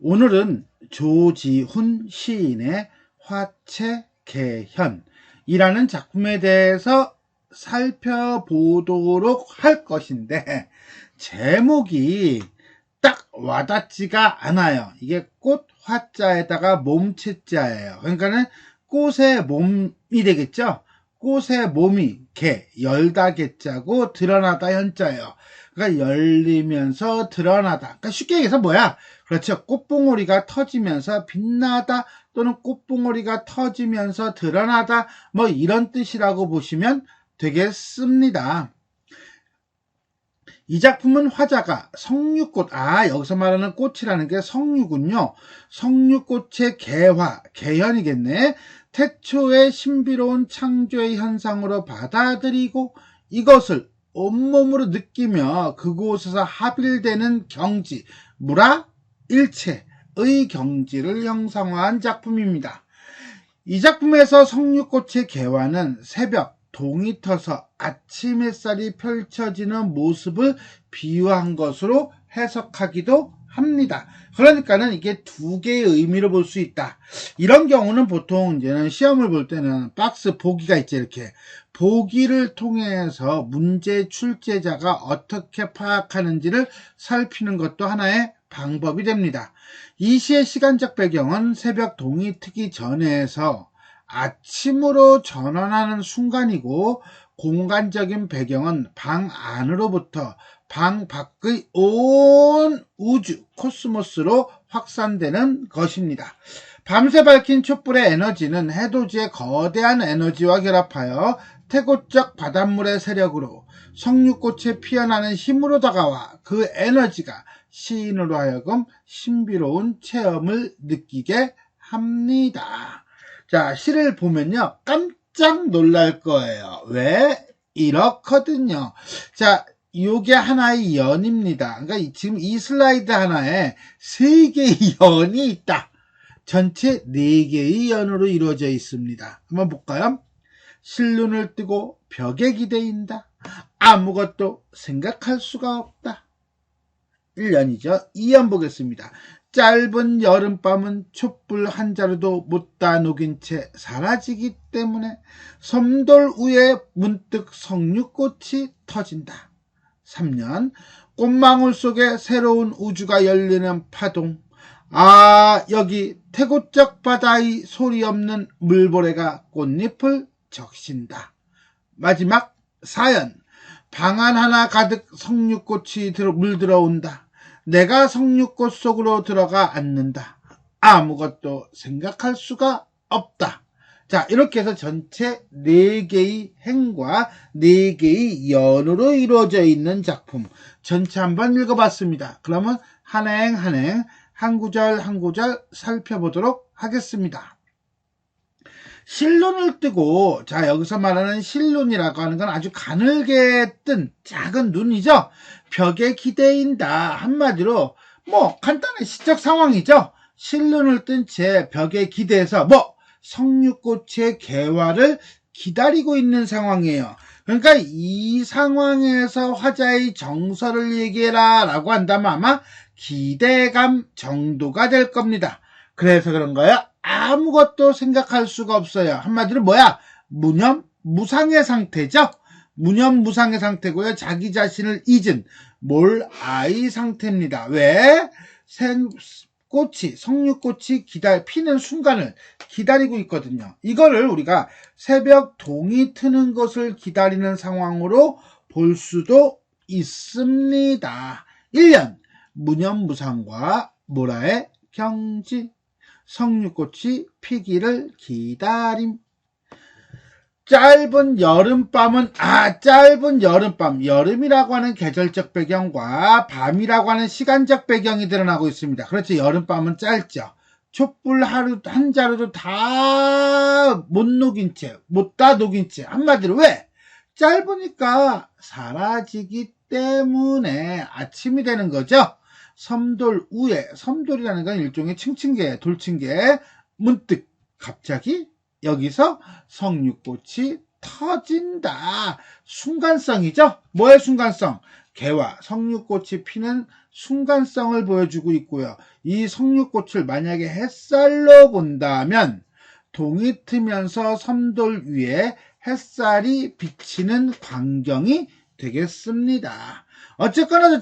오늘은 조지훈 시인의 화채개현이라는 작품에 대해서 살펴보도록 할 것인데, 제목이 딱 와닿지가 않아요. 이게 꽃 화자에다가 몸체자예요. 그러니까는 꽃의 몸이 되겠죠. 꽃의 몸이 개, 열다 개자고 드러나다 현자예요. 그러니까 열리면서 드러나다. 그러니까 쉽게 얘기해서 뭐야? 그렇죠. 꽃봉오리가 터지면서 빛나다, 또는 꽃봉오리가 터지면서 드러나다, 뭐 이런 뜻이라고 보시면 되겠습니다. 이 작품은 화자가 성류꽃, 여기서 말하는 꽃이라는 게 성류군요. 성류꽃의 개화, 개현이겠네. 태초의 신비로운 창조의 현상으로 받아들이고 이것을 온몸으로 느끼며 그곳에서 합일되는 경지, 무라, 일체의 경지를 형상화한 작품입니다. 이 작품에서 성류꽃의 개화는 새벽, 동이 터서 아침 햇살이 펼쳐지는 모습을 비유한 것으로 해석하기도 합니다. 그러니까는 이게 두 개의 의미로 볼 수 있다. 이런 경우는 보통 이제는 시험을 볼 때는 박스 보기가 있죠. 이렇게 보기를 통해서 문제 출제자가 어떻게 파악하는지를 살피는 것도 하나의 방법이 됩니다. 이 시의 시간적 배경은 새벽 동이 트기 전에서 아침으로 전환하는 순간이고, 공간적인 배경은 방 안으로부터 방 밖의 온 우주, 코스모스로 확산되는 것입니다. 밤새 밝힌 촛불의 에너지는 해돋이의 거대한 에너지와 결합하여 태고적 바닷물의 세력으로 성류꽃에 피어나는 힘으로 다가와 그 에너지가 시인으로 하여금 신비로운 체험을 느끼게 합니다. 자, 시를 보면요, 깜짝 놀랄 거예요. 왜? 이렇거든요. 자, 요게 하나의 연입니다. 그러니까 지금 이 슬라이드 하나에 3개의 연이 있다. 전체 4개의 연으로 이루어져 있습니다. 한번 볼까요? 실눈을 뜨고 벽에 기대인다. 아무것도 생각할 수가 없다. 1연이죠. 2연 보겠습니다. 짧은 여름밤은 촛불 한 자루도 못다 녹인 채 사라지기 때문에 섬돌 위에 문득 성류꽃이 터진다. 3년, 꽃망울 속에 새로운 우주가 열리는 파동. 여기 태고적 바다의 소리 없는 물보레가 꽃잎을 적신다. 마지막 4연, 방 안 하나 가득 성류꽃이 물들어온다. 내가 성류꽃 속으로 들어가 앉는다. 아무것도 생각할 수가 없다. 자, 이렇게 해서 전체 4개의 행과 4개의 연으로 이루어져 있는 작품 전체 한번 읽어봤습니다. 그러면 한 행 한 행, 한 구절 한 구절 살펴보도록 하겠습니다. 실눈을 뜨고, 자, 여기서 말하는 실눈이라고 하는 건 아주 가늘게 뜬 작은 눈이죠. 벽에 기대인다. 한마디로 간단한 시적 상황이죠. 실눈을 뜬 채 벽에 기대서 성류꽃의 개화를 기다리고 있는 상황이에요. 그러니까 이 상황에서 화자의 정서를 얘기해라 라고 한다면 아마 기대감 정도가 될 겁니다. 그래서 그런 거예요. 아무것도 생각할 수가 없어요. 한마디로 무념무상의 상태죠. 무념무상의 상태고요. 자기 자신을 잊은 몰아의 상태입니다. 왜? 성류꽃이 피는 순간을 기다리고 있거든요. 이거를 우리가 새벽 동이 트는 것을 기다리는 상황으로 볼 수도 있습니다. 1년, 무념무상과 몰아의 경지. 성류꽃이 피기를 기다림. 짧은 여름밤은 짧은 여름밤, 여름이라고 하는 계절적 배경과 밤이라고 하는 시간적 배경이 드러나고 있습니다. 그렇죠. 여름밤은 짧죠. 촛불 한 자루도 다 못다 녹인 채. 한마디로 왜? 짧으니까 사라지기 때문에 아침이 되는 거죠. 섬돌 위에, 섬돌이라는 건 일종의 층층계, 돌층계, 문득 갑자기 여기서 성류꽃이 터진다. 순간성이죠. 뭐의 순간성? 개화, 성류꽃이 피는 순간성을 보여주고 있고요. 이 석류꽃을 만약에 햇살로 본다면 동이 트면서 섬돌 위에 햇살이 비치는 광경이 되겠습니다. 어쨌거나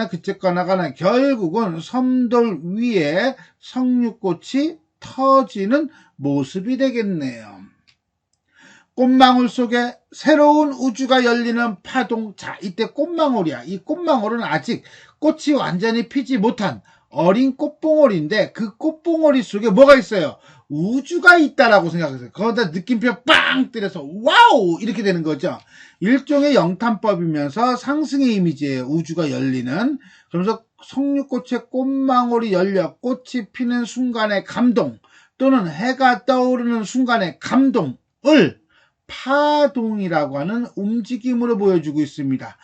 그쨌거나 간에 결국은 섬돌 위에 석류꽃이 터지는 모습이 되겠네요. 꽃망울 속에 새로운 우주가 열리는 파동. 자, 이때 꽃망울이야. 이 꽃망울은 아직 꽃이 완전히 피지 못한 어린 꽃봉오리인데 그 꽃봉오리 속에 뭐가 있어요? 우주가 있다라고 생각하세요. 거기다 느낌표 빵 때려서 와우 이렇게 되는 거죠. 일종의 영탄법이면서 상승의 이미지예요. 우주가 열리는. 그러면서 석류꽃의 꽃망울이 열려 꽃이 피는 순간의 감동 또는 해가 떠오르는 순간의 감동을 파동이라고 하는 움직임으로 보여주고 있습니다.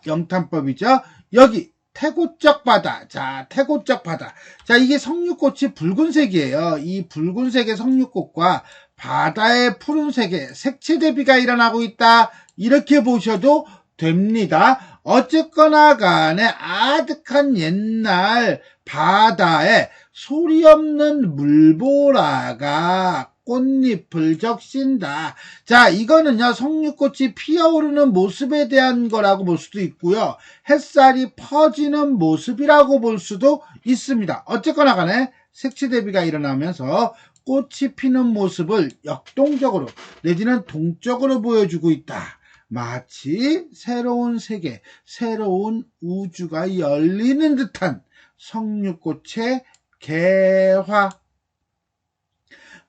영탄법이죠. 여기 태고적 바다. 자, 태고적 바다. 자, 이게 석류꽃이 붉은색이에요. 이 붉은색의 석류꽃과 바다의 푸른색의 색채 대비가 일어나고 있다. 이렇게 보셔도 됩니다. 어쨌거나 간에 아득한 옛날 바다에 소리 없는 물보라가 꽃잎을 적신다. 자, 이거는요, 석류꽃이 피어오르는 모습에 대한 거라고 볼 수도 있고요. 햇살이 퍼지는 모습이라고 볼 수도 있습니다. 어쨌거나 간에 색채 대비가 일어나면서 꽃이 피는 모습을 역동적으로 내지는 동적으로 보여주고 있다. 마치 새로운 세계, 새로운 우주가 열리는 듯한 석류꽃의 개화.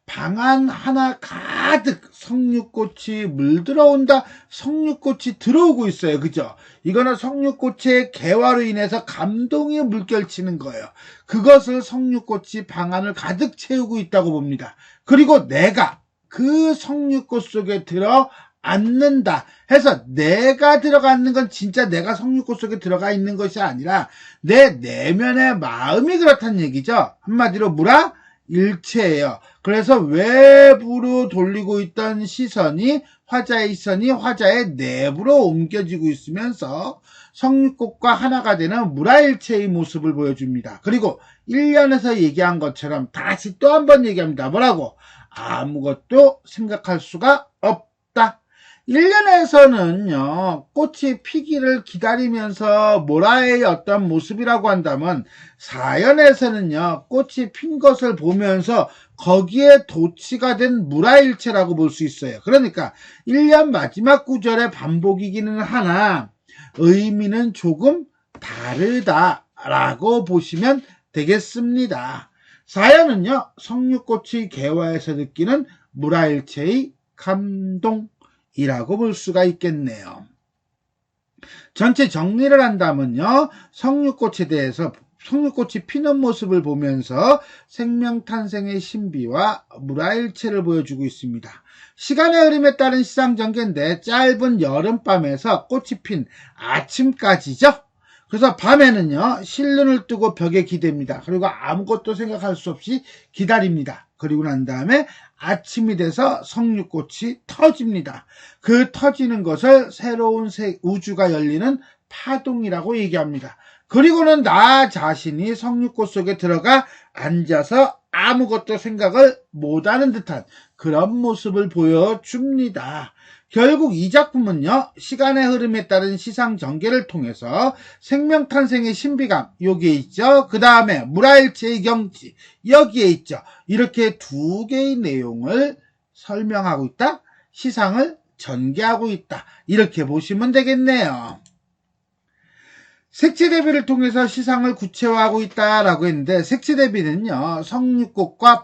방 안 하나 가득 석류꽃이 물들어온다. 석류꽃이 들어오고 있어요. 그죠? 이거는 석류꽃의 개화로 인해서 감동이 물결치는 거예요. 그것을 석류꽃이 방 안을 가득 채우고 있다고 봅니다. 그리고 내가 그 석류꽃 속에 들어 앉는다 해서 내가 들어가는 건 진짜 내가 석류꽃 속에 들어가 있는 것이 아니라 내 내면의 마음이 그렇다는 얘기죠. 한마디로 뭐라? 일체예요. 그래서 외부로 돌리고 있던 시선이 화자의 시선이 화자의 내부로 옮겨지고 있으면서 석류꽃과 하나가 되는 무라일체의 모습을 보여줍니다. 그리고 1년에서 얘기한 것처럼 다시 또 한 번 얘기합니다. 뭐라고? 아무것도 생각할 수가 없다. 1년에서는요, 꽃이 피기를 기다리면서 모라의 어떤 모습이라고 한다면, 4년에서는요, 꽃이 핀 것을 보면서 거기에 도치가 된 무라일체라고 볼 수 있어요. 그러니까 1년 마지막 구절의 반복이기는 하나, 의미는 조금 다르다라고 보시면 되겠습니다. 4년은요, 석류꽃이 개화해서 느끼는 무라일체의 감동, 이라고 볼 수가 있겠네요. 전체 정리를 한다면요. 석류꽃에 대해서 석류꽃이 피는 모습을 보면서 생명탄생의 신비와 무라일체를 보여주고 있습니다. 시간의 흐름에 따른 시상전개인데 짧은 여름밤에서 꽃이 핀 아침까지죠. 그래서 밤에는요. 실눈을 뜨고 벽에 기댑니다. 그리고 아무것도 생각할 수 없이 기다립니다. 그리고 난 다음에 아침이 돼서 석류꽃이 터집니다. 그 터지는 것을 새로운 우주가 열리는 파동이라고 얘기합니다. 그리고는 나 자신이 석류꽃 속에 들어가 앉아서 아무것도 생각을 못하는 듯한 그런 모습을 보여줍니다. 결국 이 작품은요, 시간의 흐름에 따른 시상 전개를 통해서 생명탄생의 신비감, 여기에 있죠. 그 다음에 무라일체의 경지, 여기에 있죠. 이렇게 두 개의 내용을 설명하고 있다, 시상을 전개하고 있다. 이렇게 보시면 되겠네요. 색채 대비를 통해서 시상을 구체화하고 있다라고 했는데, 색채 대비는요, 석류꽃과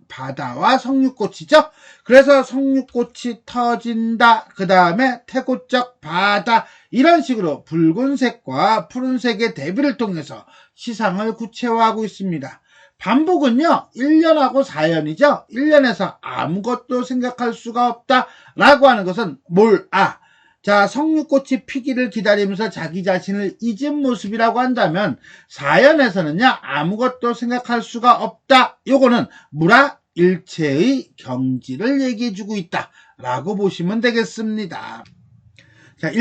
바다와 석류꽃이죠. 그래서 석류꽃이 터진다. 그 다음에 태고적 바다. 이런 식으로 붉은색과 푸른색의 대비를 통해서 시상을 구체화하고 있습니다. 반복은요. 1년하고 4년이죠. 1년에서 아무것도 생각할 수가 없다라고 하는 것은 자, 석류꽃이 피기를 기다리면서 자기 자신을 잊은 모습이라고 한다면 4년에서는요. 아무것도 생각할 수가 없다. 요거는 무라일체의 경지를 얘기해주고 있다라고 보시면 되겠습니다. 자,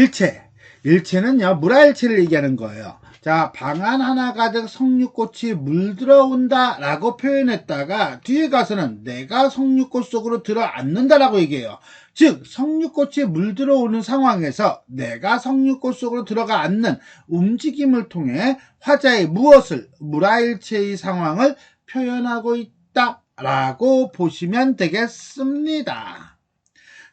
일체는요. 무라일체를 얘기하는 거예요. 자, 자, 방 안 하나 가득 석류꽃이 물들어온다 라고 표현했다가 뒤에 가서는 내가 석류꽃 속으로 들어앉는다 라고 얘기해요. 즉 석류꽃이 물들어오는 상황에서 내가 석류꽃 속으로 들어가 앉는 움직임을 통해 화자의 무엇을 물화일체의 상황을 표현하고 있다 라고 보시면 되겠습니다.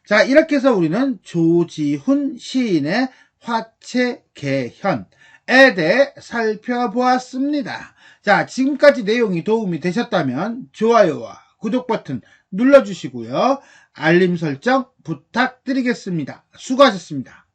자, 이렇게 해서 우리는 조지훈 시인의 화체 개현에 대해 살펴보았습니다. 자, 지금까지 내용이 도움이 되셨다면 좋아요와 구독 버튼 눌러주시고요. 알림 설정 부탁드리겠습니다. 수고하셨습니다.